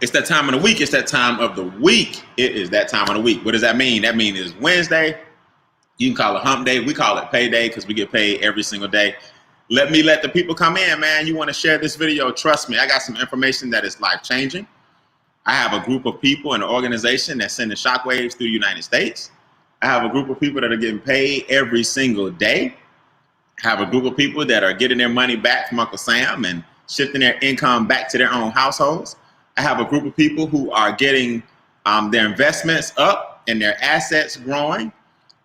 It's that time of the week. It's that time of the week. It is that time of the week. What does that mean? That means it's Wednesday. You can call it hump day. We call it payday because we get paid every single day. Let the people come in, man. You want to share this video? Trust me, I got some information that is life-changing. I have a group of people in an organization that's sending shockwaves through the United States. I have a group of people that are getting paid every single day. I have a group of people that are getting their money back from Uncle Sam and shifting their income back to their own households. I have a group of people who are getting their investments up and their assets growing.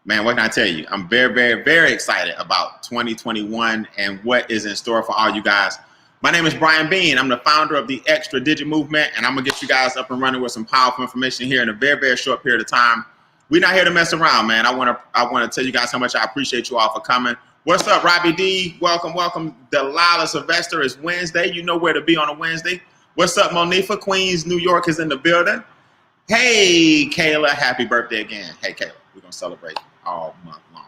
Man, what can I tell you? I'm very, very, very excited about 2021 and what is in store for all you guys. My name is Brian Bean. I'm the founder of the Extra Digit Movement, and I'm gonna get you guys up and running with some powerful information here in a very, very short period of time. We're not here to mess around, man. I wanna tell you guys how much I appreciate you all for coming. What's up, Robbie D? Welcome, welcome. Delilah Sylvester. It's Wednesday. You know where to be on a Wednesday. What's up, Monifa? Queens, New York is in the building. Hey, Kayla. Happy birthday again. Hey, Kayla. We're gonna celebrate all month long.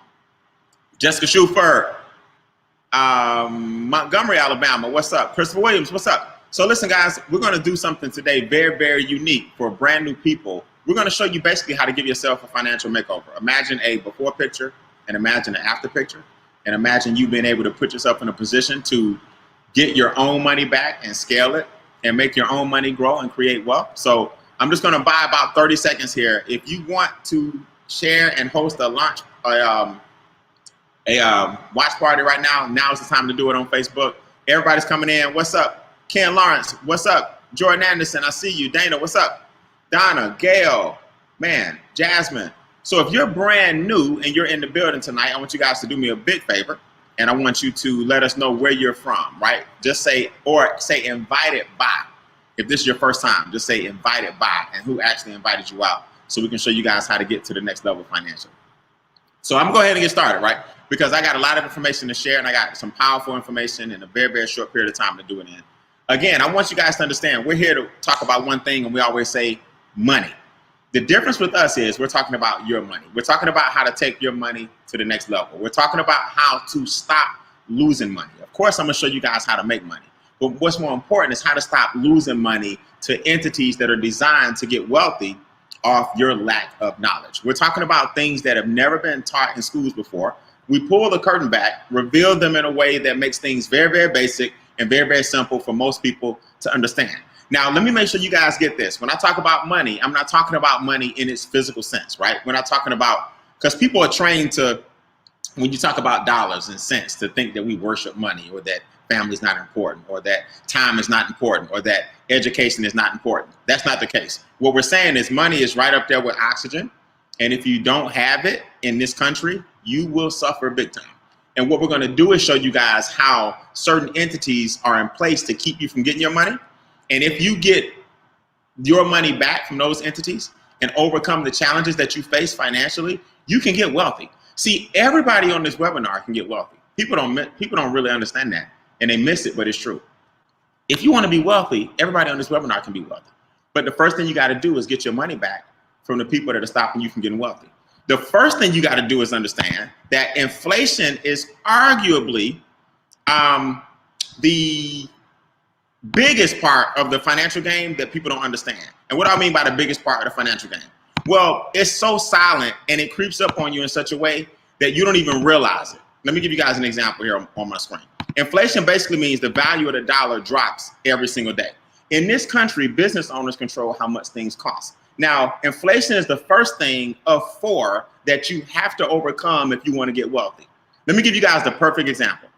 Jessica Shuford, Montgomery, Alabama. What's up? Christopher Williams, what's up? So listen, guys, we're going to do something today very, very unique for brand new people. We're going to show you basically how to give yourself a financial makeover. Imagine a before picture and imagine an after picture, and imagine you being able to put yourself in a position to get your own money back and scale it and make your own money grow and create wealth. So I'm just going to buy about 30 seconds here. If you want to share and host a launch, watch party right now, now is the time to do it on Facebook. Everybody's coming in. What's up? Ken Lawrence, what's up? Jordan Anderson, I see you. Dana, what's up? Donna, Gail, man, Jasmine. So if you're brand new and you're in the building tonight, I want you guys to do me a big favor, and I want you to let us know where you're from, right? Just say, or say invited by. If this is your first time, just say invited by and who actually invited you out, so we can show you guys how to get to the next level financially. So I'm gonna go ahead and get started, right? Because I got a lot of information to share and I got some powerful information in a very, very short period of time to do it in. Again, I want you guys to understand, we're here to talk about one thing, and we always say money. The difference with us is we're talking about your money. We're talking about how to take your money to the next level. We're talking about how to stop losing money. Of course, I'm gonna show you guys how to make money. But what's more important is how to stop losing money to entities that are designed to get wealthy off your lack of knowledge. We're talking about things that have never been taught in schools before. We pull the curtain back, reveal them in a way that makes things very, very basic and very, very simple for most people to understand. Now, let me make sure you guys get this. When I talk about money, I'm not talking about money in its physical sense, right? We're not talking about, because people are trained to, when you talk about dollars and cents, to think that we worship money, or that family is not important, or that time is not important, or that education is not important. That's not the case. What we're saying is money is right up there with oxygen. And if you don't have it in this country, you will suffer big time. And what we're going to do is show you guys how certain entities are in place to keep you from getting your money. And if you get your money back from those entities and overcome the challenges that you face financially, you can get wealthy. See, everybody on this webinar can get wealthy. People don't really understand that, and they miss it, but it's true. If you want to be wealthy, everybody on this webinar can be wealthy. But the first thing you got to do is get your money back from the people that are stopping you from getting wealthy. The first thing you got to do is understand that inflation is arguably the biggest part of the financial game that people don't understand. And what do I mean by the biggest part of the financial game? Well, it's so silent and it creeps up on you in such a way that you don't even realize it. Let me give you guys an example here on my screen. Inflation basically means the value of the dollar drops every single day. In this country, business owners control how much things cost. Now, inflation is the first thing of 4 that you have to overcome if you want to get wealthy. Let me give you guys the perfect example.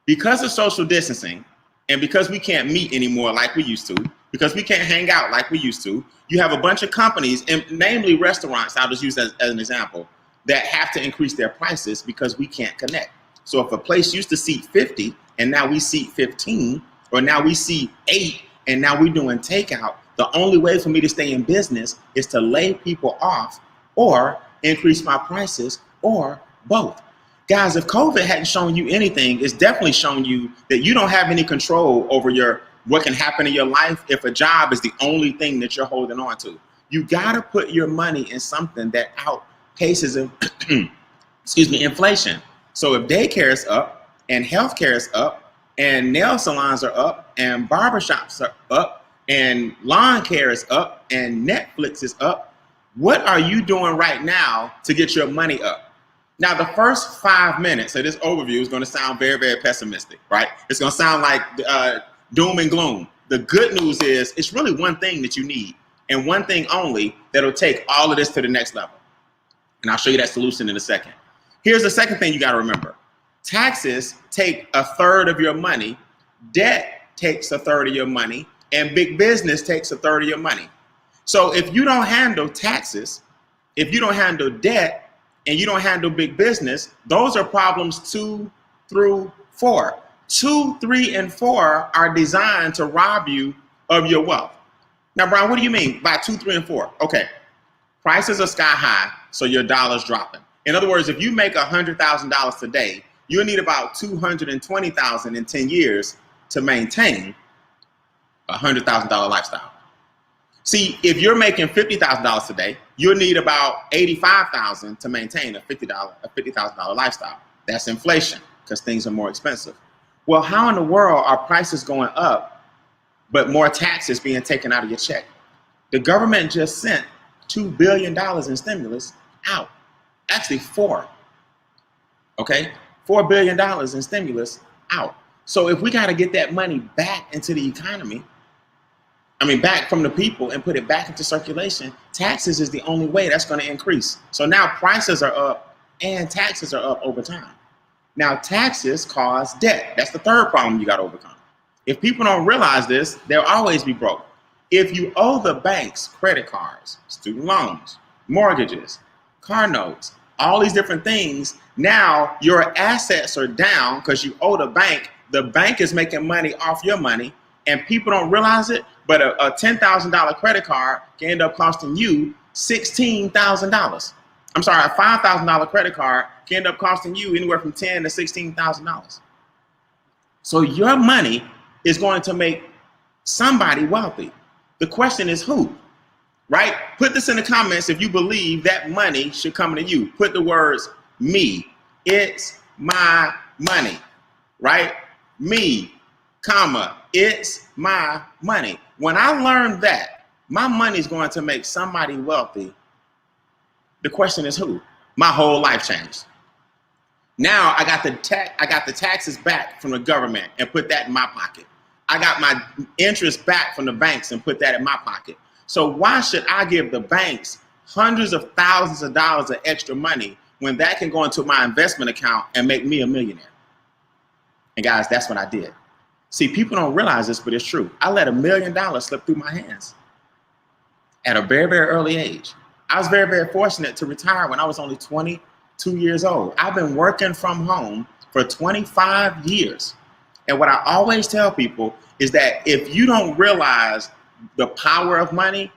Because of social distancing, and because we can't meet anymore like we used to, because we can't hang out like we used to, you have a bunch of companies, and namely restaurants, I'll just use that as an example, that have to increase their prices because we can't connect. So if a place used to seat 50 and now we seat 15, or now we seat 8 and now we're doing takeout, the only way for me to stay in business is to lay people off or increase my prices, or both. Guys, if COVID hadn't shown you anything, it's definitely shown you that you don't have any control over what can happen in your life if a job is the only thing that you're holding on to. You gotta put your money in something that outpaces inflation. So if daycare is up and healthcare is up and nail salons are up and barbershops are up and lawn care is up and Netflix is up. What are you doing right now to get your money up? Now, the first 5 minutes of this overview is going to sound very, very pessimistic, right? It's going to sound like doom and gloom. The good news is it's really one thing that you need, and one thing only that'll take all of this to the next level. And I'll show you that solution in a second. Here's the second thing you got to remember. Taxes take a third of your money, debt takes a third of your money, and big business takes a third of your money. So if you don't handle taxes, if you don't handle debt, and you don't handle big business, those are problems 2 through 4. 2, 3, and 4 are designed to rob you of your wealth. Now, Brian, what do you mean by 2, 3, and 4? Okay, prices are sky high, so your dollar's dropping. In other words, if you make $100,000 today, you'll need about $220,000 in 10 years to maintain a $100,000 lifestyle. See, if you're making $50,000 today, you'll need about $85,000 to maintain a $50,000 lifestyle. That's inflation, because things are more expensive. Well, how in the world are prices going up, but more taxes being taken out of your check? The government just sent $2 billion in stimulus out. Actually, 4. Okay, $4 billion in stimulus out. So if we got to get that money back into the economy, back from the people and put it back into circulation, taxes is the only way that's going to increase. So now prices are up and taxes are up over time. Now taxes cause debt. That's the third problem you got to overcome. If people don't realize this, they'll always be broke. If you owe the banks credit cards, student loans, mortgages, car notes, all these different things, now your assets are down because you owe the bank. The bank is making money off your money, and people don't realize it, but a $10,000 credit card can end up costing you $16,000. I'm sorry, a $5,000 credit card can end up costing you anywhere from $10,000 to $16,000. So your money is going to make somebody wealthy. The question is who, right? Put this in the comments if you believe that money should come to you. Put the words me, it's my money, right? Me, comma, it's my money. When I learned that my money is going to make somebody wealthy, the question is who? My whole life changed. Now I got the taxes back from the government and put that in my pocket. I got my interest back from the banks and put that in my pocket. So why should I give the banks hundreds of thousands of dollars of extra money when that can go into my investment account and make me a millionaire? And guys, that's what I did. See, people don't realize this, but it's true. I let $1 million slip through my hands at a very, very early age. I was very, very fortunate to retire when I was only 22 years old. I've been working from home for 25 years. And what I always tell people is that if you don't realize the power of money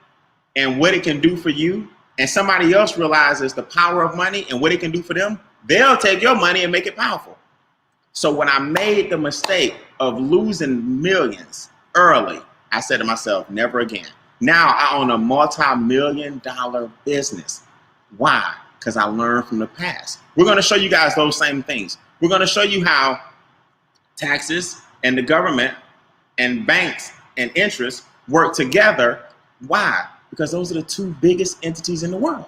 and what it can do for you, and somebody else realizes the power of money and what it can do for them, they'll take your money and make it powerful. So when I made the mistake of losing millions early, I said to myself, never again. Now I own a multi-million-dollar business. Why? Because I learned from the past. We're going to show you guys those same things. We're going to show you how taxes and the government and banks and interest work together. Why? Because those are the 2 biggest entities in the world.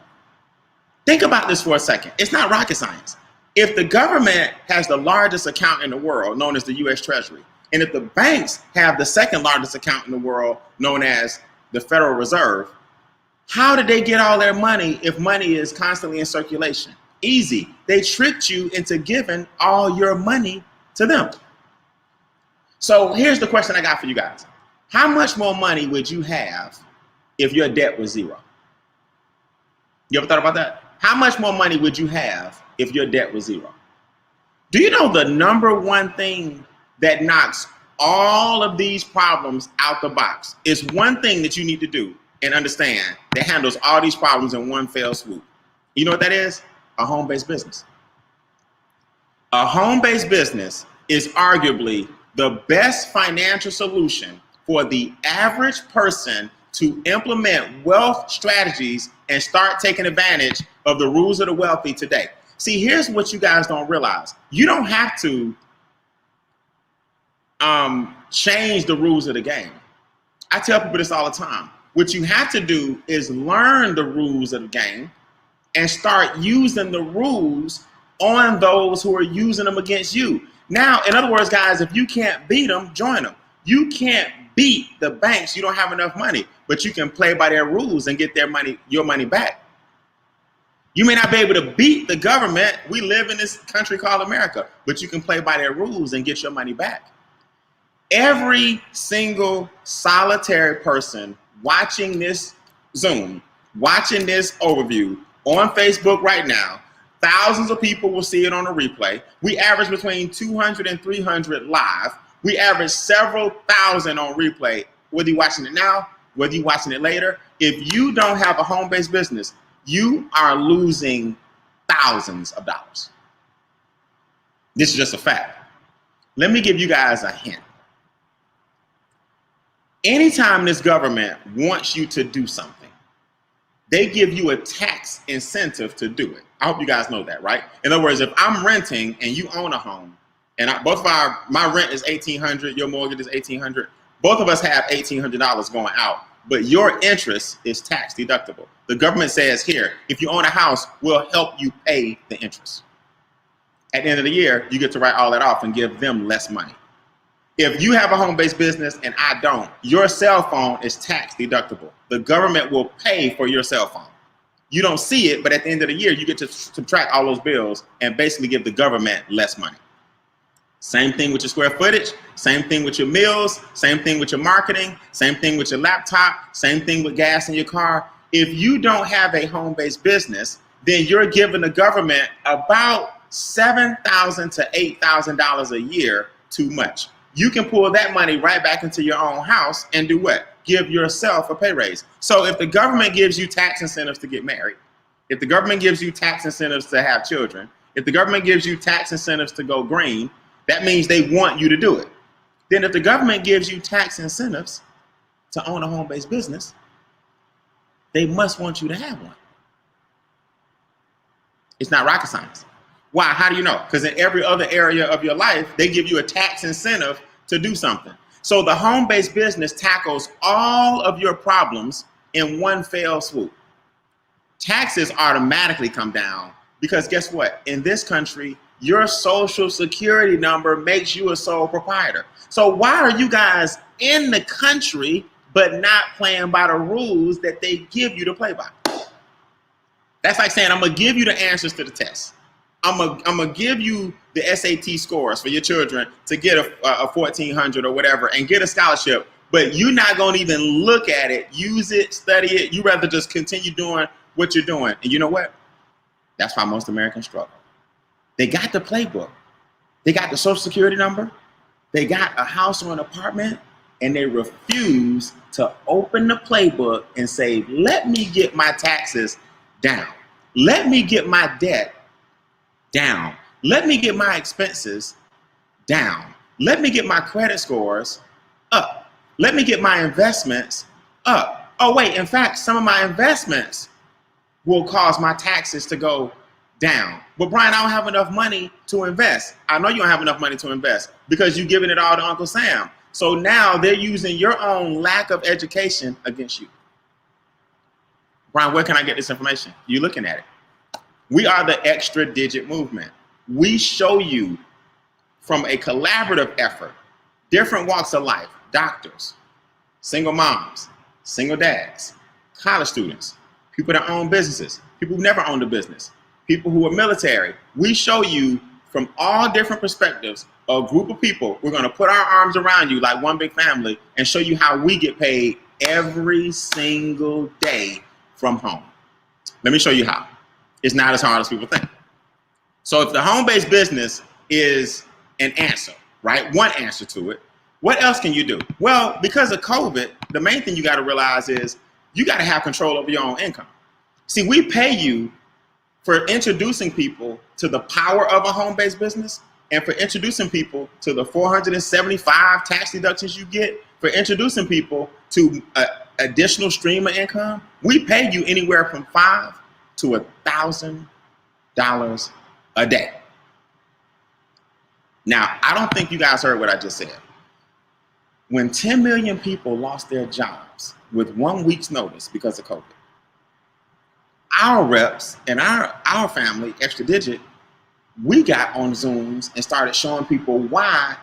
Think about this for a second. It's not rocket science. If the government has the largest account in the world, known as the U.S. Treasury, and if the banks have the second largest account in the world, known as the Federal Reserve, how did they get all their money if money is constantly in circulation? Easy. They tricked you into giving all your money to them. So here's the question I got for you guys. How much more money would you have if your debt was 0? You ever thought about that? How much more money would you have if your debt was 0? Do you know the number one thing that knocks all of these problems out the box is one thing that you need to do and understand that handles all these problems in one fell swoop? You know what that is? A home-based business. A home-based business is arguably the best financial solution for the average person to implement wealth strategies and start taking advantage of the rules of the wealthy today. See, here's what you guys don't realize. You don't have to change the rules of the game. I tell people this all the time. What you have to do is learn the rules of the game and start using the rules on those who are using them against you. Now, in other words, guys, if you can't beat them, join them. You can't beat the banks. You don't have enough money, but you can play by their rules and get your money back. You may not be able to beat the government. We live in this country called America, but you can play by their rules and get your money back. Every single solitary person watching this Zoom, watching this overview on Facebook right now, thousands of people will see it on a replay. We average between 200 and 300 live. We average several thousand on replay, whether you're watching it now, whether you're watching it later. If you don't have a home-based business, you are losing thousands of dollars. This is just a fact. Let me give you guys a hint. Anytime this government wants you to do something, they give you a tax incentive to do it. I hope you guys know that, right? In other words, if I'm renting and you own a home, and my rent is $1,800, your mortgage is $1,800, both of us have $1,800 going out, but your interest is tax deductible. The government says here, if you own a house, we'll help you pay the interest. At the end of the year, you get to write all that off and give them less money. If you have a home-based business and I don't, your cell phone is tax deductible. The government will pay for your cell phone. You don't see it, but at the end of the year, you get to subtract all those bills and basically give the government less money. Same thing with your square footage, same thing with your meals, same thing with your marketing, same thing with your laptop, same thing with gas in your car. If you don't have a home-based business, then you're giving the government about $7,000 to $8,000 a year too much. You can pull that money right back into your own house and do what? Give yourself a pay raise. So if the government gives you tax incentives to get married, if the government gives you tax incentives to have children, if the government gives you tax incentives to go green, that means they want you to do it. Then if the government gives you tax incentives to own a home-based business, they must want you to have one. It's not rocket science. Why? How do you know? Because in every other area of your life, they give you a tax incentive to do something. So the home-based business tackles all of your problems in one fell swoop. Taxes automatically come down because guess what? In this country, your social security number makes you a sole proprietor. So why are you guys in the country but not playing by the rules that they give you to play by? That's like saying, I'm going to give you the answers to the test. I'm gonna give you the SAT scores for your children to get a 1400 or whatever and get a scholarship, but you're not gonna even look at it, use it, study it. You rather just continue doing what you're doing. And you know what? That's why most Americans struggle. They got the playbook. They got the social security number. They got a house or an apartment, and they refuse to open the playbook and say, let me get my taxes down. Let me get my debt down. Let me get my expenses down. Let me get my credit scores up. Let me get my investments up. Oh, wait, in fact, some of my investments will cause my taxes to go down. But Brian, I don't have enough money to invest. I know you don't have enough money to invest because you're giving it all to Uncle Sam. So now they're using your own lack of education against you. Brian, where can I get this information? You're looking at it. We are the extra digit movement. We show you from a collaborative effort, different walks of life, doctors, single moms, single dads, college students, people that own businesses, people who never owned a business, people who are military. We show you from all different perspectives, a group of people. We're gonna put our arms around you like one big family and show you how we get paid every single day from home. Let me show you how. It's not as hard as people think. So if the home-based business is an answer, right? One answer to it, what else can you do? Well, because of COVID, the main thing you got to realize is you got to have control over your own income. See, we pay you for introducing people to the power of a home-based business and for introducing people to the 475 tax deductions you get, for introducing people to additional stream of income. We pay you anywhere from $500 to $1,000 a day. Now, I don't think you guys heard what I just said. When 10 million people lost their jobs with 1 week's notice because of COVID, our reps and our family, Extra Digit, we got on Zooms and started showing people why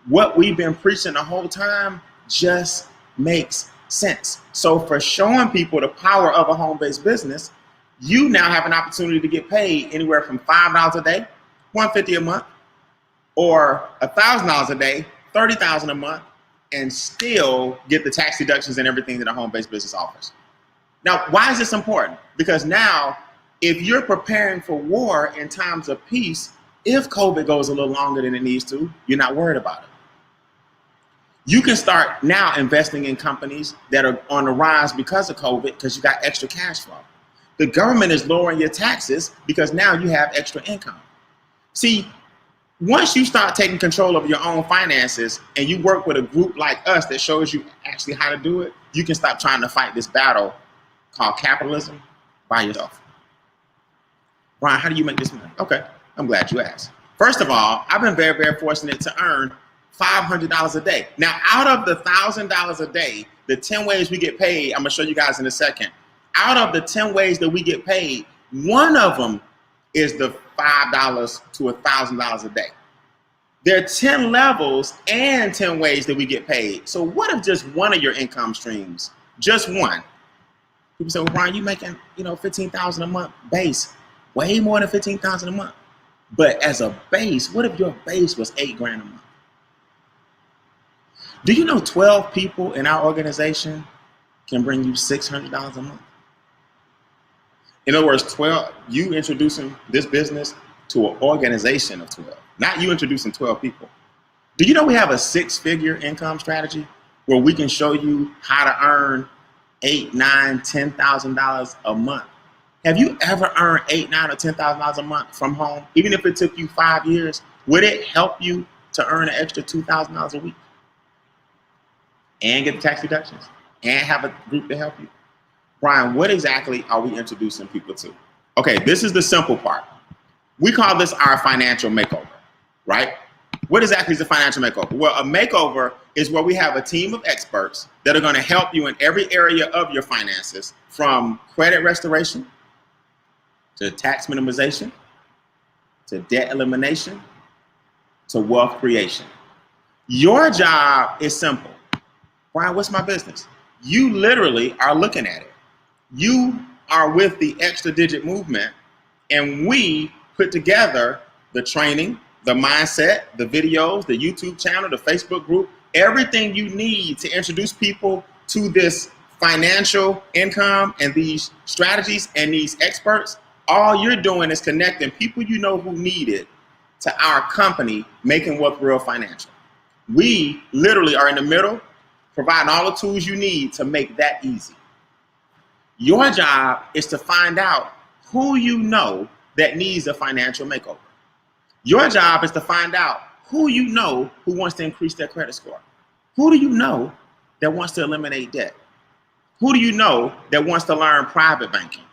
what we've been preaching the whole time just makes sense. So for showing people the power of a home-based business, you now have an opportunity to get paid anywhere from $5 a day, $150 a month, or $1,000 a day, $30,000 a month, and still get the tax deductions and everything that a home-based business offers. Now, why is this important? Because now, if you're preparing for war in times of peace, if COVID goes a little longer than it needs to, you're not worried about it. You can start now investing in companies that are on the rise because of COVID, because you got extra cash flow. The government is lowering your taxes because now you have extra income. See, once you start taking control of your own finances and you work with a group like us that shows you actually how to do it, you can stop trying to fight this battle called capitalism by yourself. Brian, how do you make this money? Okay, I'm glad you asked. First of all, I've been very, very fortunate to earn $500 a day. Now, out of the $1,000 a day, the 10 ways we get paid, I'm gonna show you guys in a second. Out of the 10 ways that we get paid, one of them is the $5 to $1,000 a day. There are 10 levels and 10 ways that we get paid. So what if just one of your income streams, just one? People say, well, Brian, you making, $15,000 a month base, way more than $15,000 a month. But as a base, what if your base was $8 grand a month? Do you know 12 people in our organization can bring you $600 a month? In other words, 12, you introducing this business to an organization of 12, not you introducing 12 people. Do you know we have a 6-figure income strategy where we can show you how to earn $8,000, $9,000, $10,000 a month? Have you ever earned $8,000, $9,000 or $10,000 a month from home? Even if it took you 5 years, would it help you to earn an extra $2,000 a week and get the tax deductions and have a group to help you? Brian, what exactly are we introducing people to? Okay, this is the simple part. We call this our financial makeover, right? What exactly is a financial makeover? Well, a makeover is where we have a team of experts that are going to help you in every area of your finances, from credit restoration to tax minimization to debt elimination to wealth creation. Your job is simple. Brian, what's my business? You literally are looking at it. You are with the Extra Digit movement, and we put together the training, the mindset, the videos, the YouTube channel, the Facebook group, everything you need to introduce people to this financial income and these strategies and these experts. All you're doing is connecting people you know who need it to our company, Making Wealth Real Financial. We literally are in the middle, providing all the tools you need to make that easy. Your job is to find out who you know that needs a financial makeover. Your job is to find out who you know who wants to increase their credit score. Who do you know that wants to eliminate debt? Who do you know that wants to learn private banking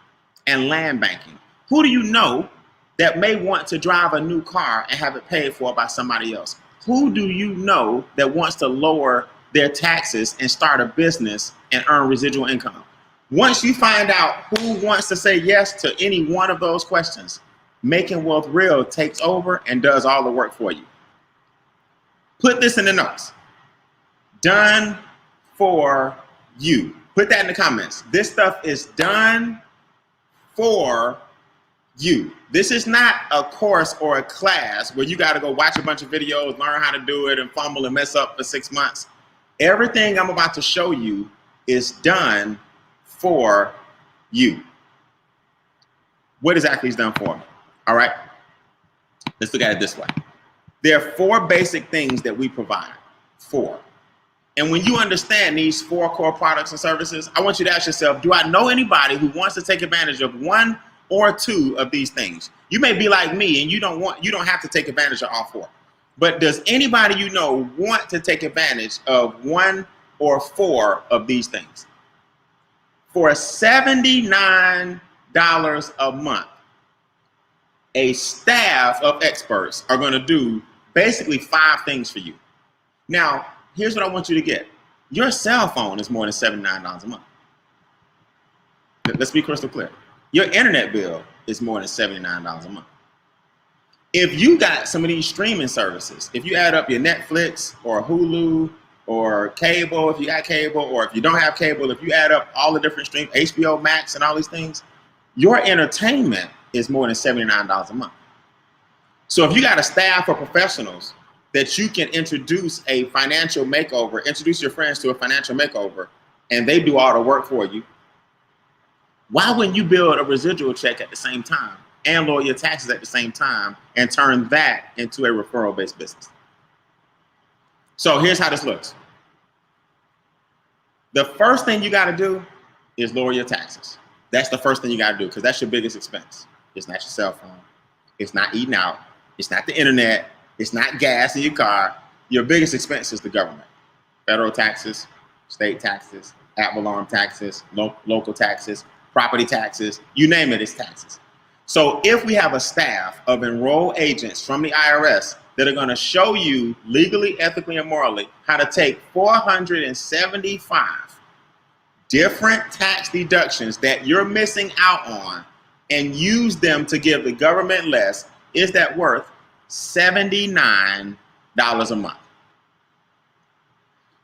and land banking? Who do you know that may want to drive a new car and have it paid for by somebody else? Who do you know that wants to lower their taxes and start a business and earn residual income? Once you find out who wants to say yes to any one of those questions, Making Wealth Real takes over and does all the work for you. Put this in the notes. Done for you. Put that in the comments. This stuff is done for you. This is not a course or a class where you got to go watch a bunch of videos, learn how to do it, and fumble and mess up for 6 months. Everything I'm about to show you is done for you. What exactly is done for me? All right, let's look at it this way. There are 4 basic things that we provide. 4. And when you understand these 4 core products and services, I want you to ask yourself, do I know anybody who wants to take advantage of 1 or 2 of these things? You may be like me and you don't have to take advantage of all 4. But does anybody you know want to take advantage of 1 or 4 of these things? For $79 a month, a staff of experts are going to do basically 5 things for you. Now, here's what I want you to get. Your cell phone is more than $79 a month. Let's be crystal clear. Your internet bill is more than $79 a month. If you got some of these streaming services, if you add up your Netflix or Hulu or cable, if you got cable, or if you don't have cable, if you add up all the different streams, HBO Max and all these things, your entertainment is more than $79 a month. So if you got a staff of professionals that you can introduce a financial makeover, introduce your friends to a financial makeover, and they do all the work for you, why wouldn't you build a residual check at the same time and lower your taxes at the same time and turn that into a referral-based business? So here's how this looks. The first thing you got to do is lower your taxes. That's the first thing you got to do, because that's your biggest expense. It's not your cell phone. It's not eating out. It's not the internet. It's not gas in your car. Your biggest expense is the government. Federal taxes, state taxes, ad valorem taxes, local taxes, property taxes, you name it, it's taxes. So if we have a staff of enrolled agents from the IRS that are going to show you legally, ethically, and morally how to take 475 different tax deductions that you're missing out on and use them to give the government less, is that worth $79 a month?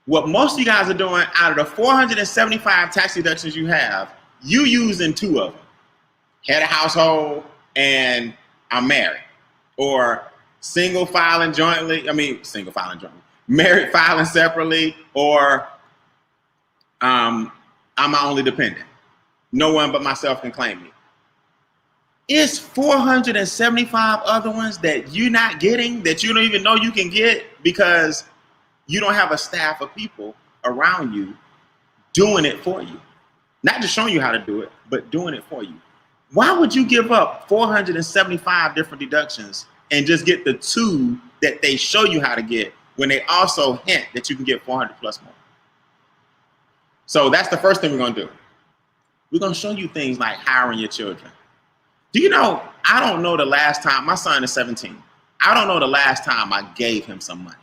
What most of you guys are doing, out of the 475 tax deductions you have, you using 2 of them. Head of household and I'm married. Or single filing jointly, married filing separately, or I'm my only dependent. No one but myself can claim me. It's 475 other ones that you're not getting, that you don't even know you can get, because you don't have a staff of people around you doing it for you. Not just showing you how to do it, but doing it for you. Why would you give up 475 different deductions and just get the 2 that they show you how to get, when they also hint that you can get 400 plus more? So that's the first thing we're going to do. We're going to show you things like hiring your children. Do you know, I don't know the last time, my son is 17. I don't know the last time I gave him some money.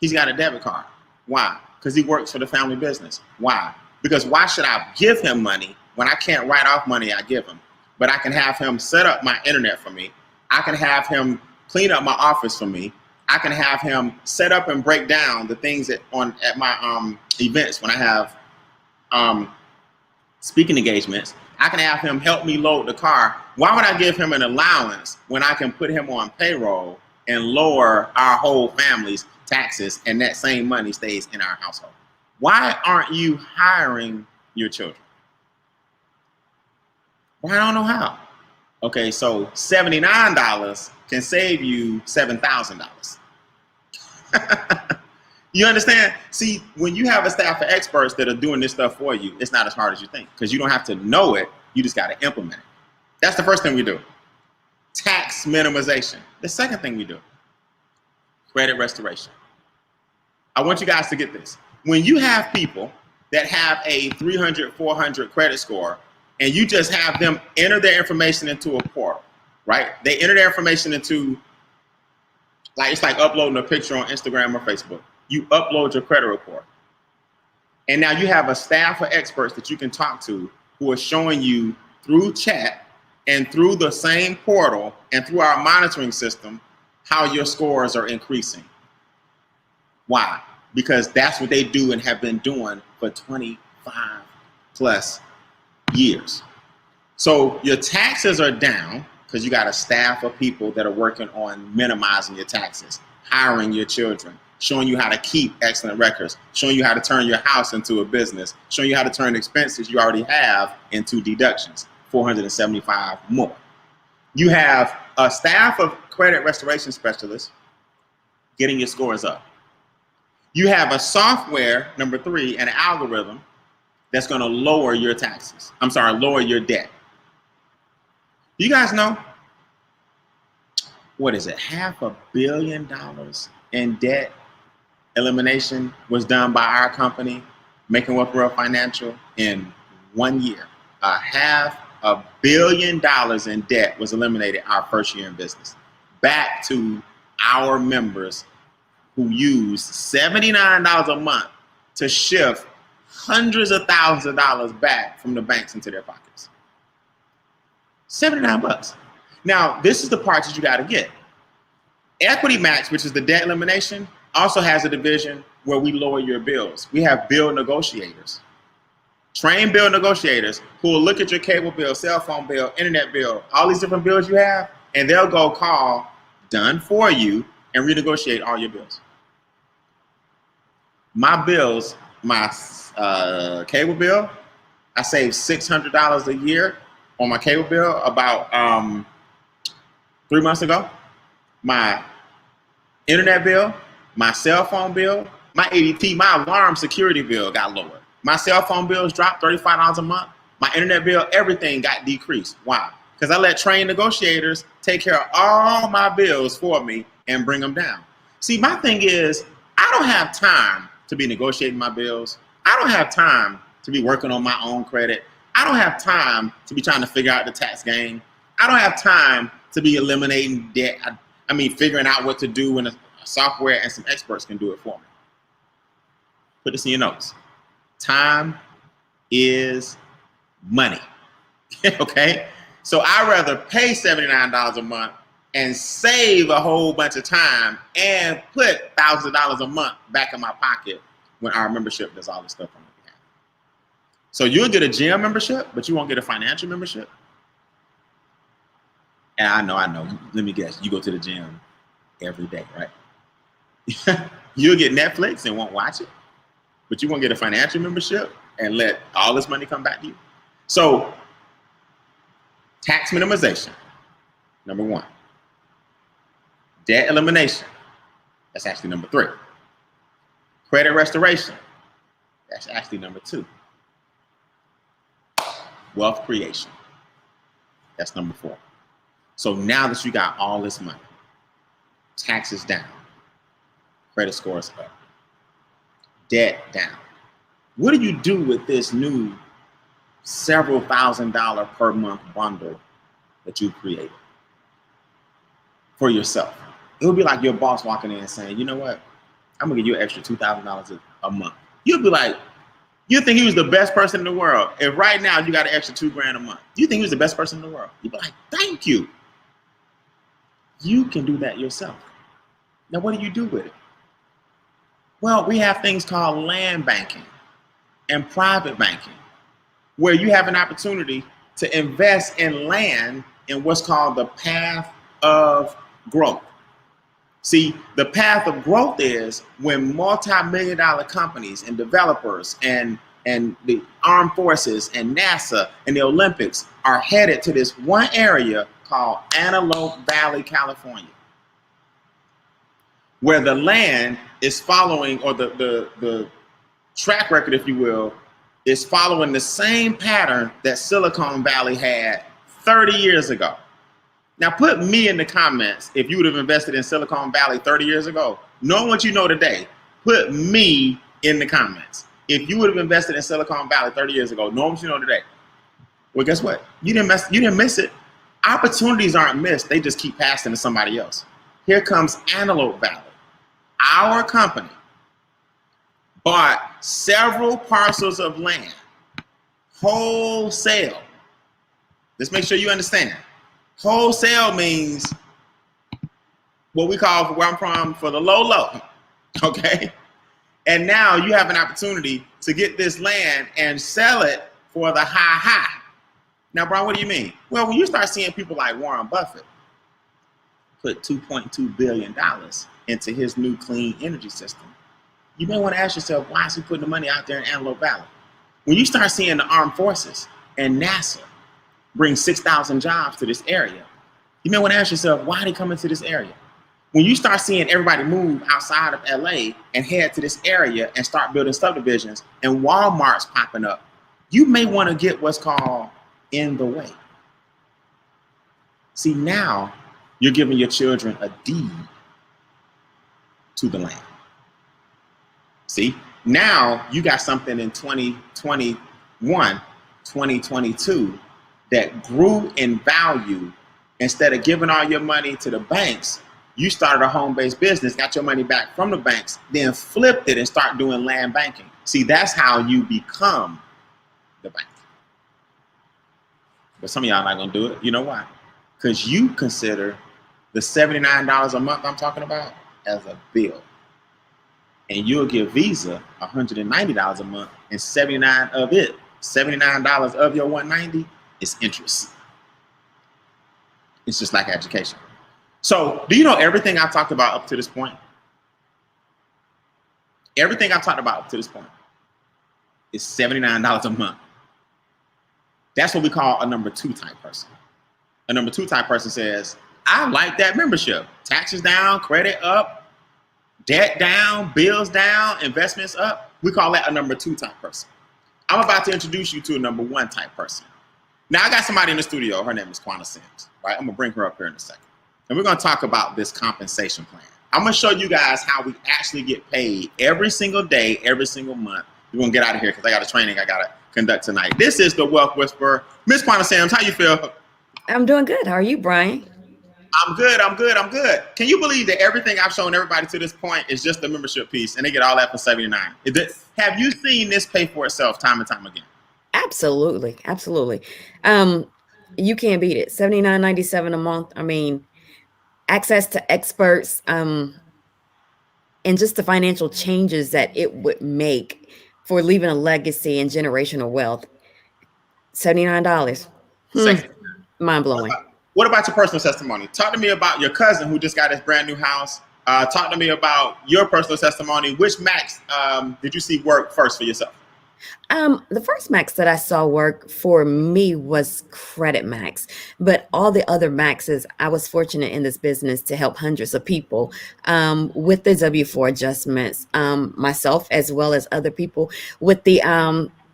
He's got a debit card. Why? Because he works for the family business. Why? Because why should I give him money when I can't write off money I give him? But I can have him set up my internet for me. I can have him clean up my office for me. I can have him set up and break down the things at my events when I have speaking engagements. I can have him help me load the car. Why would I give him an allowance when I can put him on payroll and lower our whole family's taxes, and that same money stays in our household? Why aren't you hiring your children? Well, I don't know how. Okay, so $79 can save you $7,000. You understand? See, when you have a staff of experts that are doing this stuff for you, it's not as hard as you think, because you don't have to know it. You just got to implement it. That's the first thing we do. Tax minimization. The second thing we do, credit restoration. I want you guys to get this. When you have people that have a 300, 400 credit score, and you just have them enter their information into a portal, right? They enter their information into, like, it's like uploading a picture on Instagram or Facebook. You upload your credit report. And now you have a staff of experts that you can talk to who are showing you through chat and through the same portal and through our monitoring system how your scores are increasing. Why? Because that's what they do and have been doing for 25 plus years. So your taxes are down because you got a staff of people that are working on minimizing your taxes, hiring your children, showing you how to keep excellent records, showing you how to turn your house into a business, showing you how to turn expenses you already have into deductions, 475 more. You have a staff of credit restoration specialists getting your scores up. You have a software, number 3, and an algorithm that's going to lower your taxes. Lower your debt. You guys know, what is it? $500 million in debt elimination was done by our company, Making Wealth Real Financial, in 1 year. $500 million in debt was eliminated our first year in business, back to our members who use $79 a month to shift hundreds of thousands of dollars back from the banks into their pockets. 79 bucks. Now, this is the part that you got to get. Equity Max, which is the debt elimination, also has a division where we lower your bills. We have bill negotiators. Trained bill negotiators who will look at your cable bill, cell phone bill, internet bill, all these different bills you have, and they'll go call done for you and renegotiate all your bills. My bills, my cable bill, I saved $600 a year on my cable bill about 3 months ago. My internet bill, my cell phone bill, my ADT, my alarm security bill got lower. My cell phone bills dropped $35 a month. My internet bill, everything got decreased. Why? Because I let trained negotiators take care of all my bills for me and bring them down. See, my thing is, I don't have time to be negotiating my bills. I don't have time to be working on my own credit. I don't have time to be trying to figure out the tax game. I don't have time to be eliminating debt. I mean, figuring out what to do when a software and some experts can do it for me. Put this in your notes. Time is money. Okay? So I'd rather pay $79 a month and save a whole bunch of time and put thousands of dollars a month back in my pocket when our membership does all this stuff on the behalf. So you'll get a gym membership, but you won't get a financial membership. And I know. Let me guess. You go to the gym every day, right? You'll get Netflix and won't watch it, but you won't get a financial membership and let all this money come back to you. So tax minimization, number 1. Debt elimination, that's actually number 3. Credit restoration, that's actually number 2. Wealth creation, that's number 4. So now that you got all this money, taxes down, credit scores up, debt down, what do you do with this new several $1,000 per month bundle that you created for yourself? It would be like your boss walking in and saying, you know what, I'm gonna give you an extra $2,000 a month. You'd be like, you think he was the best person in the world? If right now you got an extra $2,000 a month, you think he was the best person in the world? You'd be like, thank you. You can do that yourself. Now, what do you do with it? Well, we have things called land banking and private banking, where you have an opportunity to invest in land in what's called the path of growth. See, the path of growth is when multi-million-dollar companies and developers and the armed forces and NASA and the Olympics are headed to this one area called Antelope Valley, California, where the land is following, or the track record, if you will, is following the same pattern that Silicon Valley had 30 years ago. Now put me in the comments if you would have invested in Silicon Valley 30 years ago. Knowing what you know today, put me in the comments. If you would have invested in Silicon Valley 30 years ago, knowing what you know today, well, guess what? You didn't miss it. Opportunities aren't missed. They just keep passing to somebody else. Here comes Antelope Valley. Our company bought several parcels of land, wholesale. Let's make sure you understand. Wholesale means what we call, where I'm from, for the low, okay? And now you have an opportunity to get this land and sell it for the high. Now, Brian, what do you mean? Well, when you start seeing people like Warren Buffett put $2.2 billion into his new clean energy system, you may want to ask yourself, why is he putting the money out there in Antelope Valley? When you start seeing the armed forces and NASA bring 6,000 jobs to this area, you may want to ask yourself, why are they coming to this area? When you start seeing everybody move outside of LA and head to this area and start building subdivisions and Walmart's popping up, you may want to get what's called in the way. See, now you're giving your children a deed to the land. See, now you got something in 2021, 2022 that grew in value. Instead of giving all your money to the banks, you started a home-based business, got your money back from the banks, then flipped it and start doing land banking. See, that's how you become the bank. But some of y'all not gonna do it. You know why? Because you consider the $79 a month I'm talking about as a bill. And you'll give Visa $190 a month, and $79 of your $190 is interest. It's just like education. So do you know everything I've talked about up to this point? Everything I've talked about up to this point is $79 a month. That's what we call a number 2 type person. A number 2 type person says, I like that membership. Taxes down, credit up, debt down, bills down, investments up. We call that a number 2 type person. I'm about to introduce you to a number 1 type person. Now, I got somebody in the studio. Her name is Quanah Sims, right? I'm going to bring her up here in a second. And we're going to talk about this compensation plan. I'm going to show you guys how we actually get paid every single day, every single month. We're going to get out of here because I got a training I got to conduct tonight. This is the Wealth Whisperer. Miss Quanah Sims, how you feel? I'm doing good. How are you, Brian? I'm good. Can you believe that everything I've shown everybody to this point is just the membership piece, and they get all that for $79? Have you seen this pay for itself time and time again? Absolutely. You can't beat it. $79.97 a month. I mean, access to experts, and just the financial changes that it would make for leaving a legacy and generational wealth. $79. Mind blowing. What about your personal testimony? Talk to me about your cousin who just got his brand new house. Talk to me about your personal testimony. Which max did you see work first for yourself? The first max that I saw work for me was Credit Max, but all the other maxes, I was fortunate in this business to help hundreds of people with the W-4 adjustments, myself as well as other people with the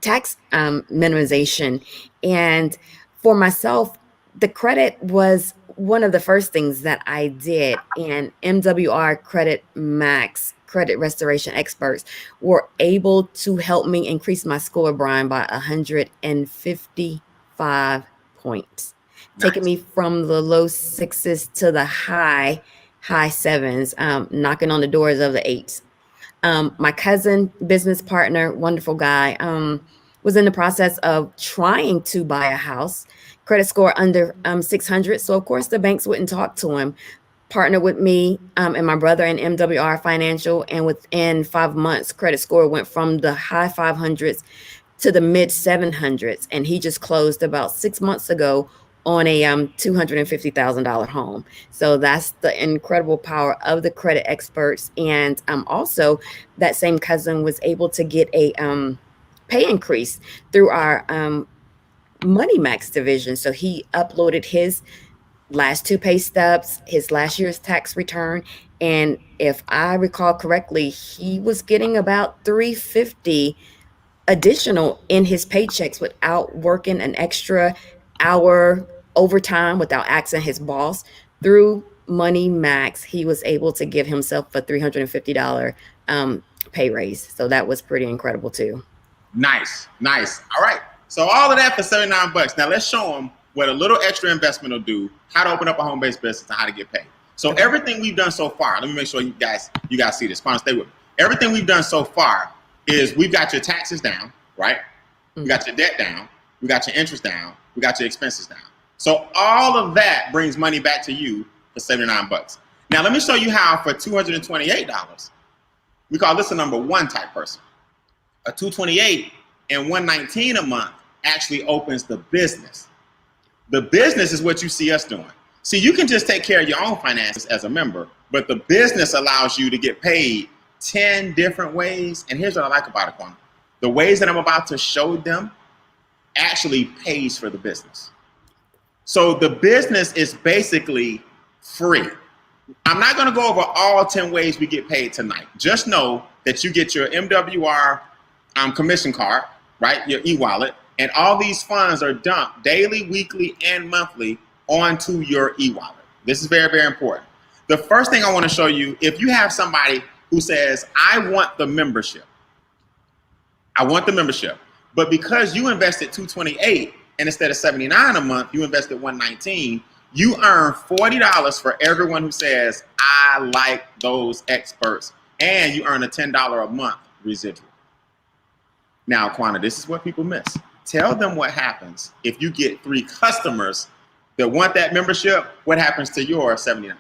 tax minimization. And for myself, the credit was one of the first things that I did, and MWR Credit Max credit restoration experts were able to help me increase my score, Brian, by 155 points, taking me from the low 6s to the high 7s, knocking on the doors of the 8s. My cousin, business partner, wonderful guy, was in the process of trying to buy a house, credit score under 600. So of course the banks wouldn't talk to him. Partnered with me and my brother in MWR Financial, and within 5 months, credit score went from the high 500s to the mid 700s, and he just closed about 6 months ago on a $250,000 home. So that's the incredible power of the credit experts. And also, that same cousin was able to get a pay increase through our Money Max division. So he uploaded his last 2 pay stubs, his last year's tax return, and if I recall correctly, he was getting about $350 additional in his paychecks without working an extra hour overtime, without asking his boss. Through Money Max, he was able to give himself a $350 pay raise. So that was pretty incredible too. Nice. All right. So all of that for $79. Now let's show them what a little extra investment will do, how to open up a home-based business, and how to get paid. So everything we've done so far, let me make sure you guys see this. Stay with me. Everything we've done so far is we've got your taxes down, right? We got your debt down. We got your interest down. We got your expenses down. So all of that brings money back to you for $79. Now let me show you how for $228, we call this a number 1 type person. A $228 and $119 a month actually opens the business. The business is what you see us doing. See, you can just take care of your own finances as a member, but the business allows you to get paid 10 different ways. And here's what I like about it, Quanah. The ways that I'm about to show them actually pays for the business. So the business is basically free. I'm not going to go over all 10 ways we get paid tonight. Just know that you get your MWR commission card, right? Your e-wallet. And all these funds are dumped daily, weekly, and monthly onto your e-wallet. This is very, very important. The first thing I want to show you, if you have somebody who says, I want the membership, but because you invested $228 and instead of $79 a month, you invested $119, You earn $40 for everyone who says, I like those experts. And you earn a $10 a month residual. Now, Quana, this is what people miss. Tell them what happens if you get 3 customers that want that membership. What happens to your 79?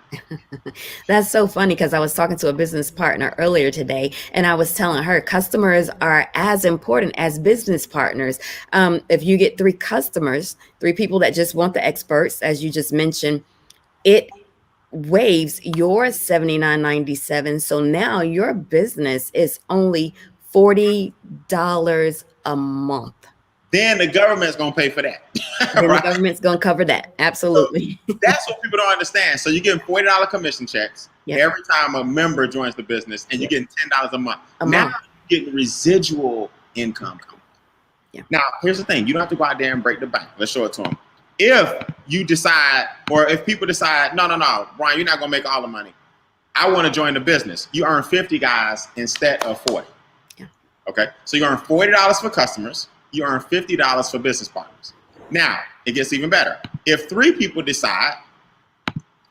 That's so funny because I was talking to a business partner earlier today, and I was telling her customers are as important as business partners. If you get 3 customers, 3 people that just want the experts, as you just mentioned, it waives your $79.97. So now your business is only $40 a month. Then the government's going to pay for that. Then right? the government's going to cover that. Absolutely. So that's what people don't understand. So you're getting $40 commission checks every time a member joins the business, and you're getting $10 a month. Now you're getting residual income. Yeah. Now, here's the thing. You don't have to go out there and break the bank. Let's show it to them. If you decide, or if people decide, no, Brian, you're not going to make all the money. I want to join the business. You earn 50 guys instead of 40. Yeah. Okay. So you earn $40 for customers. You earn $50 for business partners. Now, it gets even better. If 3 people decide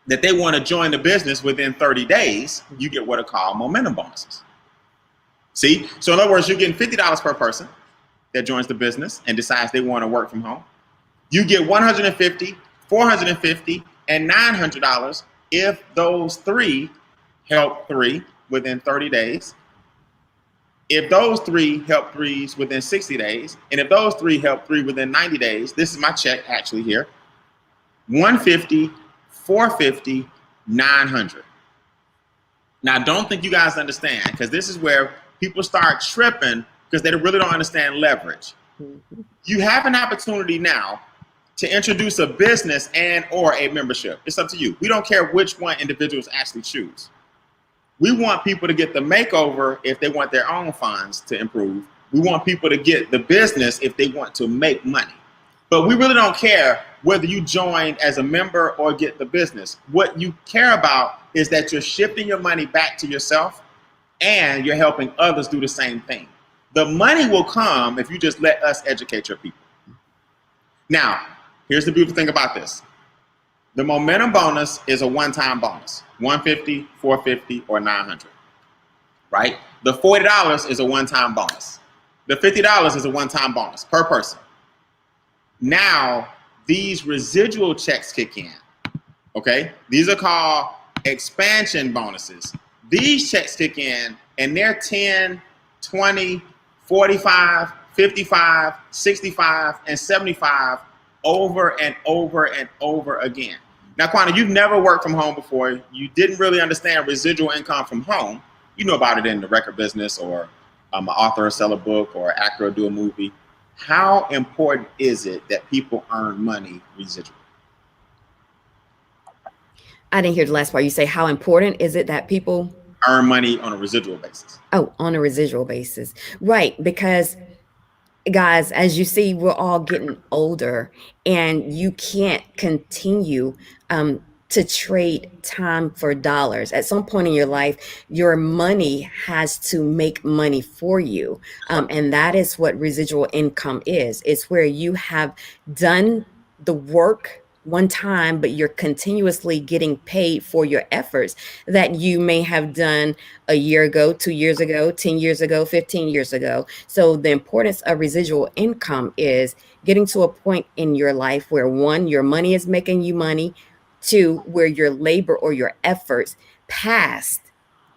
that they want to join the business within 30 days, you get what are called momentum bonuses. See? So in other words, you're getting $50 per person that joins the business and decides they want to work from home. You get $150, $450, and $900 if those 3 help 3 within 30 days. If those 3 help 3s within 60 days, and if those 3 help 3 within 90 days, this is my check actually here, $150, $450, $900. Now, don't think you guys understand, because this is where people start tripping because they really don't understand leverage. Mm-hmm. You have an opportunity now to introduce a business and or a membership. It's up to you. We don't care which one individuals actually choose. We want people to get the makeover if they want their own funds to improve. We want people to get the business if they want to make money. But we really don't care whether you join as a member or get the business. What you care about is that you're shifting your money back to yourself and you're helping others do the same thing. The money will come if you just let us educate your people. Now, here's the beautiful thing about this. The momentum bonus is a one-time bonus, $150, $450, or $900, right? The $40 is a one-time bonus. The $50 is a one-time bonus per person. Now, these residual checks kick in, okay? These are called expansion bonuses. These checks kick in, and they're 10, 20, 45, 55, 65, and 75 over and over and over again. Now, Quana, you've never worked from home before. You didn't really understand residual income from home. You know about it in the record business, or an author or sell a book, or an actor or do a movie. How important is it that people earn money residual? I didn't hear the last part. You say, how important is it that people earn money on a residual basis? Oh, on a residual basis. Right. Because guys, as you see, we're all getting older, and you can't continue to trade time for dollars. At some point in your life, your money has to make money for you. And that is what residual income is. It's where you have done the work one time, but you're continuously getting paid for your efforts that you may have done a year ago, 2 years ago, 10 years ago, 15 years ago. So the importance of residual income is getting to a point in your life where 1, your money is making you money. 2, where your labor or your efforts past,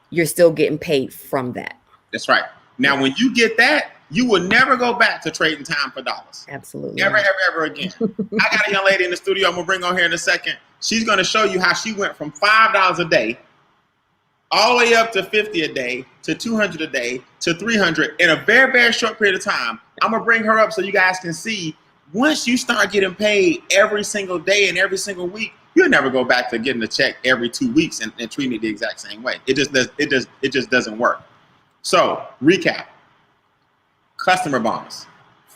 you're still getting paid from that. That's right. Now, when you get that, you will never go back to trading time for dollars. Absolutely. Ever again. I got a young lady in the studio I'm going to bring on here in a second. She's going to show you how she went from $5 a day all the way up to $50 a day to $200 a day to $300 in a very, very short period of time. I'm going to bring her up so you guys can see, once you start getting paid every single day and every single week, you'll never go back to getting a check every 2 weeks and treating it the exact same way. It just doesn't work. So, recap. Customer bonus,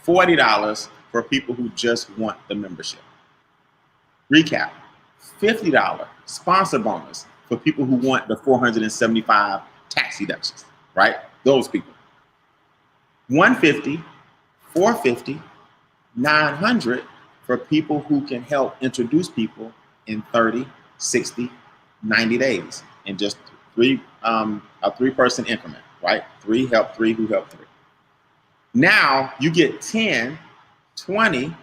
$40 for people who just want the membership. Recap, $50 sponsor bonus for people who want the 475 tax deductions, right? Those people. $150, $450, $900 for people who can help introduce people in 30, 60, 90 days in just a 3-person increment, right? 3 help 3 who help 3. Now you get 10, 20,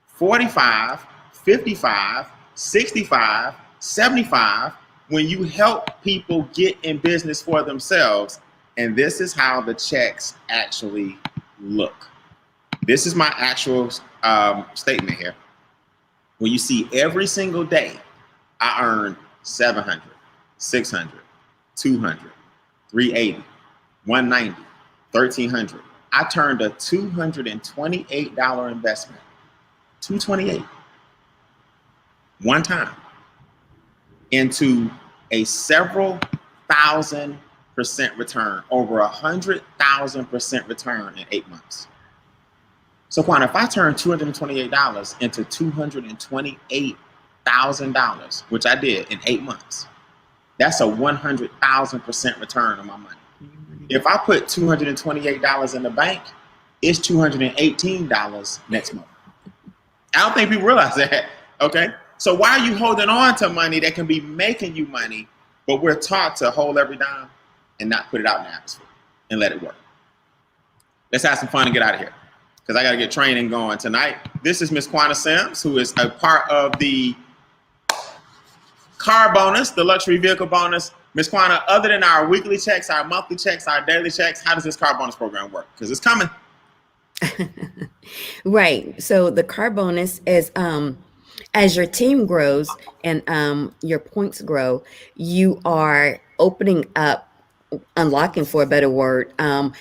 45, 55, 65, 75 when you help people get in business for themselves. And this is how the checks actually look. This is my actual statement here. When you see every single day, I earned 700, 600, 200, 380, 190, 1300. I turned a $228 investment, $228, one time, into a several thousand% return, over 100,000% return in 8 months. So Quan, if I turn $228 into $228,000, which I did in 8 months, that's a 100,000% return on my money. If I put $228 in the bank, it's $218 next month. I don't think people realize that, okay? So why are you holding on to money that can be making you money, but we're taught to hold every dime and not put it out in the atmosphere and let it work? Let's have some fun and get out of here, because I got to get training going tonight. This is Miss Quanta Sims, who is a part of the car bonus, the luxury vehicle bonus. Miss Quanta, other than our weekly checks, our monthly checks, our daily checks, how does this car bonus program work? Because it's coming. Right. So the car bonus is as your team grows and your points grow, you are opening up, unlocking, for a better word,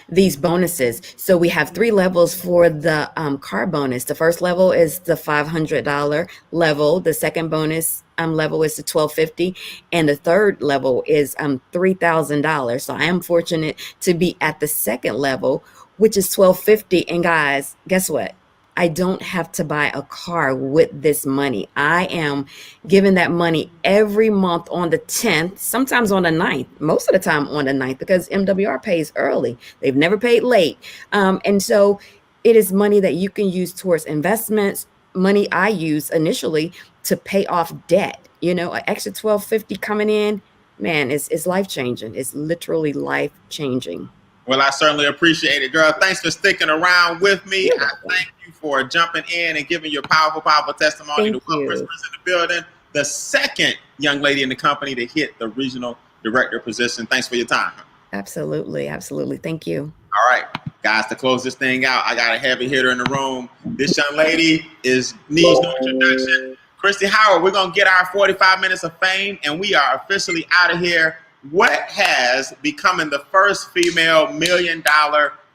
these bonuses. So we have 3 levels for the car bonus. The first level is the $500 level. The second bonus level is the $1,250, and the third level is $3,000. So I am fortunate to be at the second level, which is $1,250. And guys, guess what? I don't have to buy a car with this money. I am giving that money every month on the 10th, sometimes on the 9th, most of the time on the 9th, because MWR pays early. They've never paid late. And so it is money that you can use towards investments, money I use initially to pay off debt. You know, an extra $1,250 coming in, man, it's life-changing. It's literally life-changing. Well, I certainly appreciate it, girl. Thanks for sticking around with me. I thank you for jumping in and giving your powerful, powerful testimony to Will Christmas in the building, the second young lady in the company to hit the regional director position. Thanks for your time. Absolutely. Absolutely. Thank you. All right, guys, to close this thing out, I got a heavy hitter in the room. This young lady needs no introduction. Christy Howard, we're going to get our 45 minutes of fame, and we are officially out of here. What has becoming the first female $1 million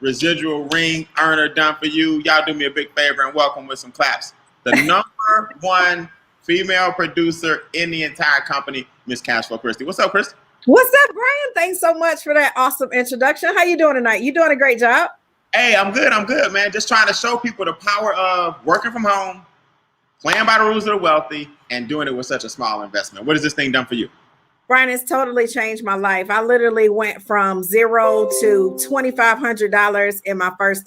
residual ring earner done for you? Y'all do me a big favor and welcome with some claps. The #1 female producer in the entire company, Miss Cashflow Christy. What's up, Christy? What's up, Brian? Thanks so much for that awesome introduction. How you doing tonight? You doing a great job. Hey, I'm good, man. Just trying to show people the power of working from home, playing by the rules of the wealthy, and doing it with such a small investment. What has this thing done for you? Brian, it's totally changed my life. I literally went from $0 to $2,500 in my first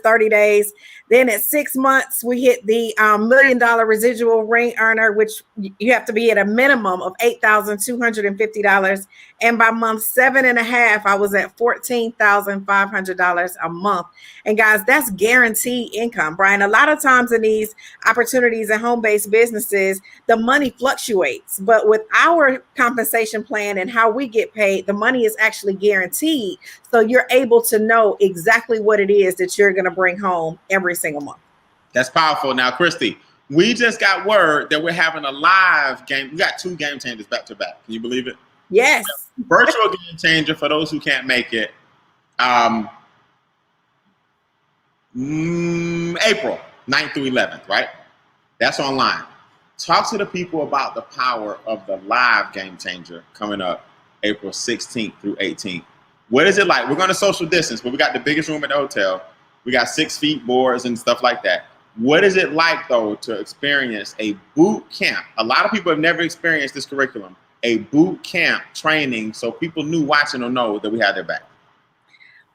30 days. Then at 6 months, we hit the $1 million residual ring earner, which you have to be at a minimum of $8,250. And by month 7.5, I was at $14,500 a month. And guys, that's guaranteed income, Brian. A lot of times in these opportunities and home-based businesses, the money fluctuates. But with our compensation plan and how we get paid, the money is actually guaranteed. So you're able to know exactly what it is that you're going to bring home every single month. That's powerful. Now, Christy, we just got word that we're having a live game. We got 2 game changers back to back. Can you believe it? Yes. Virtual game changer for those who can't make it. April 9th through 11th, right? That's online. Talk to the people about the power of the live game changer coming up April 16th through 18th. What is it like? We're going to social distance, but we got the biggest room at the hotel. We got 6 feet boards and stuff like that. What is it like, though, to experience a boot camp? A lot of people have never experienced this curriculum, a boot camp training, so people knew, watching, or know that we had their back.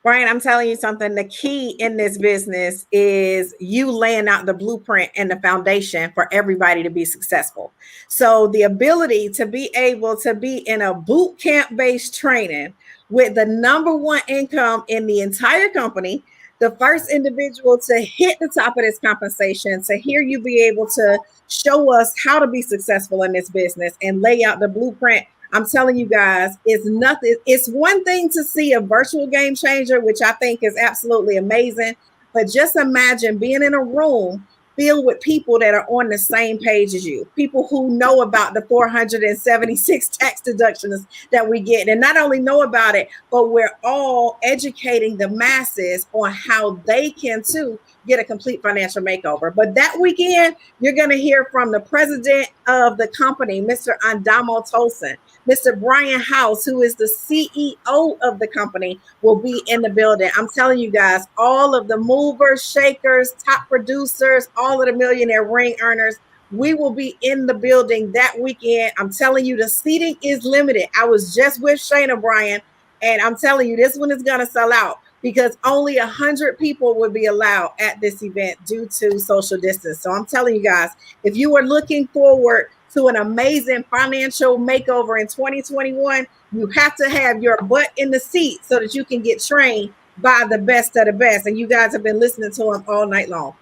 Brian, I'm telling you something. The key in this business is you laying out the blueprint and the foundation for everybody to be successful. So the ability to be able to be in a boot camp based training with the number one income in the entire company, the first individual to hit the top of this compensation, to hear you be able to show us how to be successful in this business and lay out the blueprint. I'm telling you guys, it's nothing. It's one thing to see a virtual game changer, which I think is absolutely amazing. But just imagine being in a room filled with people that are on the same page as you, people who know about the 476 tax deductions that we get, and not only know about it, but we're all educating the masses on how they can too get a complete financial makeover. But that weekend, you're going to hear from the president of the company, Mr. Andamo Tolson. Mr. Brian House, who is the CEO of the company, will be in the building. I'm telling you guys, all of the movers, shakers, top producers, all of the millionaire ring earners, we will be in the building that weekend. I'm telling you, the seating is limited. I was just with Shayna, Brian, and I'm telling you, this one is going to sell out because only 100 people would be allowed at this event due to social distance. So I'm telling you guys, if you are looking forward to an amazing financial makeover in 2021, you have to have your butt in the seat so that you can get trained by the best of the best. And you guys have been listening to them all night long.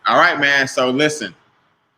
All right, man. So listen,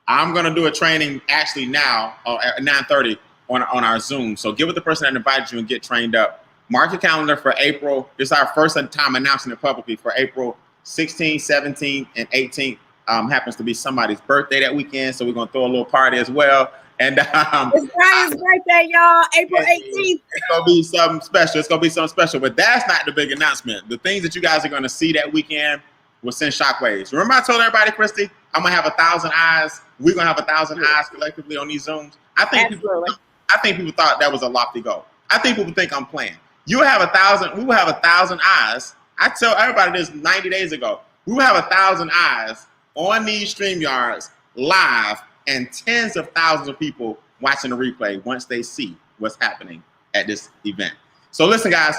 I'm going to do a training actually now at 9:30 on our Zoom. So get with the person that invited you and get trained up. Mark your calendar for April. This is our first time announcing it publicly for April 16th, 17th, and 18th. Happens to be somebody's birthday that weekend. So we're going to throw a little party as well. And it's Brian's birthday, y'all, April 18th. It's gonna be something special. It's gonna be something special, but that's not the big announcement. The things that you guys are gonna see that weekend will send shockwaves. Remember, I told everybody, Christy, I'm gonna have 1,000 eyes. We're gonna have 1,000 eyes collectively on these Zooms. I think people thought that was a lofty goal. I think people think I'm playing. You will have 1,000. We will have 1,000 eyes. I tell everybody this 90 days ago. We will have 1,000 eyes on these StreamYards live, and tens of thousands of people watching the replay once they see what's happening at this event. So listen, guys,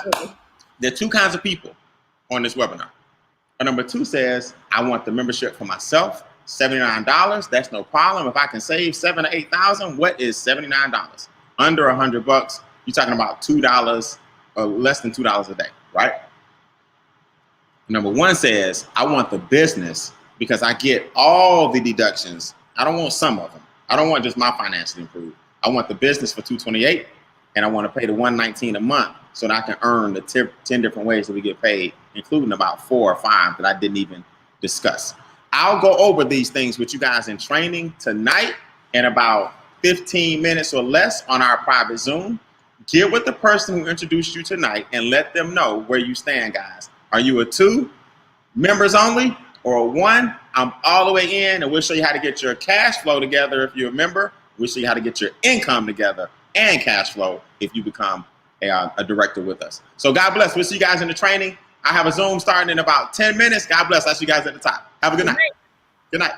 there are two kinds of people on this webinar. Number two says, I want the membership for myself, $79. That's no problem. If I can save $7,000 to $8,000, what is $79? Under $100. You're talking about $2 or less than $2 a day, right? Number one says, I want the business because I get all the deductions. I don't want some of them. I don't want just my financially improved. I want the business for $228, and I want to pay the $119 a month so that I can earn the 10 different ways that we get paid, including about 4 or 5 that I didn't even discuss. I'll go over these things with you guys in training tonight in about 15 minutes or less on our private Zoom. Get with the person who introduced you tonight and let them know where you stand, guys. Are you a 2, members only, or a 1? I'm all the way in, and we'll show you how to get your cash flow together if you're a member. We'll show you how to get your income together and cash flow if you become a director with us. So God bless. We'll see you guys in the training. I have a Zoom starting in about 10 minutes. God bless. I'll see you guys at the top. Have a good night. Good night.